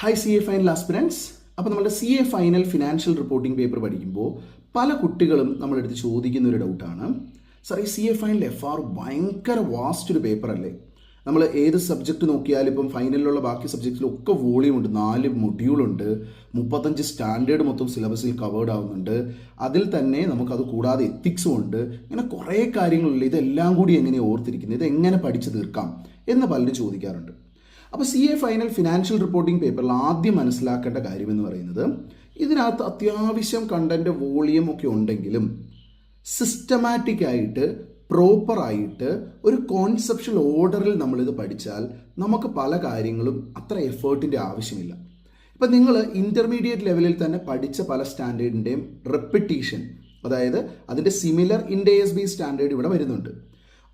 Hi C A final aspirants. അപ്പോൾ നമ്മുടെ C A final financial reporting paper പഠിക്കുമ്പോൾ പല കുട്ടികളും നമ്മളെടുത്ത് ചോദിക്കുന്ന ഒരു ഡൗട്ടാണ്, സാർ ഈ സി എ ഫൈനൽ FR ഭയങ്കര വാസ്റ്റ് ഒരു പേപ്പർ അല്ലേ? നമ്മൾ ഏത് സബ്ജക്റ്റ് നോക്കിയാലും ഇപ്പം ഫൈനലിലുള്ള ബാക്കി സബ്ജക്റ്റിലൊക്കെ വോളിയം ഉണ്ട്, 4 മൊഡ്യൂളുണ്ട്, 35 സ്റ്റാൻഡേർഡ് മൊത്തം സിലബസിൽ കവേർഡ് ആവുന്നുണ്ട്. അതിൽ തന്നെ നമുക്കത് കൂടാതെ എത്തിക്സും ഉണ്ട്. ഇങ്ങനെ കുറേ കാര്യങ്ങളുണ്ട്. ഇതെല്ലാം കൂടി എങ്ങനെ ഓർത്തിരിക്കുന്നത്, ഇതെങ്ങനെ പഠിച്ചു തീർക്കാം എന്ന് പലരും ചോദിക്കാറുണ്ട്. അപ്പോൾ C A final financial reporting പേപ്പറിൽ ആദ്യം മനസ്സിലാക്കേണ്ട കാര്യം എന്ന് പറയുന്നത്, ഇതിനകത്ത് അത്യാവശ്യം കണ്ടന്റ് വോളിയം ഒക്കെ ഉണ്ടെങ്കിലും സിസ്റ്റമാറ്റിക് ആയിട്ട് പ്രോപ്പറായിട്ട് ഒരു കോൺസെപ്ഷ്യൽ ഓർഡറിൽ നമ്മളിത് പഠിച്ചാൽ നമുക്ക് പല കാര്യങ്ങളും അത്ര എഫേർട്ടിൻ്റെ ആവശ്യമില്ല. ഇപ്പം നിങ്ങൾ ഇൻ്റർമീഡിയറ്റ് ലെവലിൽ തന്നെ പഠിച്ച പല സ്റ്റാൻഡേർഡിൻ്റെയും റെപ്പിറ്റീഷൻ, അതായത് അതിൻ്റെ സിമിലർ IND-AS സ്റ്റാൻഡേർഡ് ഇവിടെ വരുന്നുണ്ട്.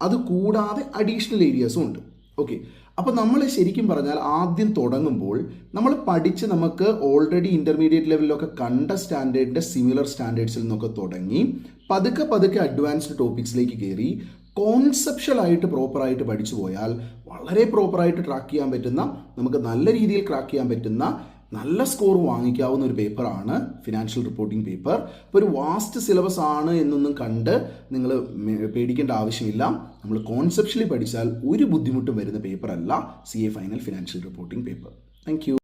അത് കൂടാതെ അഡീഷണൽ ഏരിയാസും ഉണ്ട്. ഓക്കെ, അപ്പോൾ നമ്മൾ ശരിക്കും പറഞ്ഞാൽ ആദ്യം തുടങ്ങുമ്പോൾ നമ്മൾ പഠിച്ച് നമുക്ക് ഓൾറെഡി ഇൻ്റർമീഡിയറ്റ് ലെവലിലൊക്കെ കണ്ട സ്റ്റാൻഡേർഡിൻ്റെ സിമിലർ സ്റ്റാൻഡേർഡ്സിൽ നിന്നൊക്കെ തുടങ്ങി പതുക്കെ അഡ്വാൻസ്ഡ് ടോപ്പിക്സിലേക്ക് കയറി കോൺസെപ്ഷ്യലായിട്ട് പ്രോപ്പറായിട്ട് പഠിച്ചു പോയാൽ വളരെ പ്രോപ്പറായിട്ട് ട്രാക്ക് ചെയ്യാൻ പറ്റുന്ന, നമുക്ക് നല്ല രീതിയിൽ ക്രാക്ക് ചെയ്യാൻ പറ്റുന്ന, നല്ല സ്കോർ വാങ്ങിക്കാവുന്ന ഒരു പേപ്പറാണ് ഫിനാൻഷ്യൽ റിപ്പോർട്ടിംഗ് പേപ്പർ. അപ്പോൾ ഒരു വാസ്റ്റ് സിലബസ് ആണ് എന്നൊന്നും കണ്ട് നിങ്ങൾ പേടിക്കേണ്ട ആവശ്യമില്ല. നമ്മൾ കോൺസെപ്ഷ്യലി പഠിച്ചാൽ ഒരു ബുദ്ധിമുട്ടും വരുന്ന പേപ്പറല്ല C A final financial reporting paper. Thank U.